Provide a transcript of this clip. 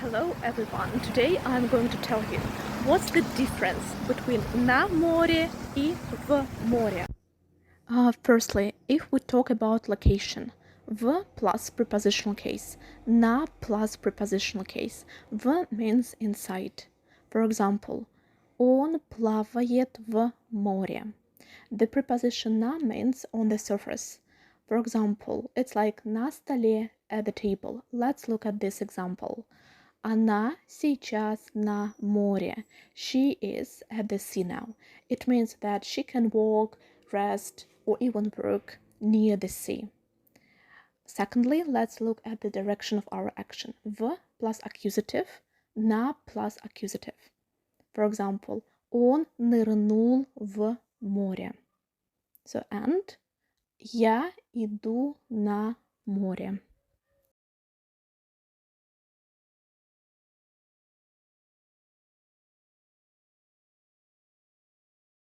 Hello everyone. Today I'm going to tell you what's the difference between на море и в море. Firstly, if we talk about location, в plus prepositional case, на plus prepositional case. В means inside. For example, он плавает в море. The preposition на means on the surface. For example, it's like на столе, at the table. Let's look at this example. Она сейчас на море. She is at the sea now. It means that she can walk, rest, or even work near the sea. Secondly, let's look at the direction of our action. В plus accusative, на plus accusative. For example, он нырнул в море. So, and я иду на море.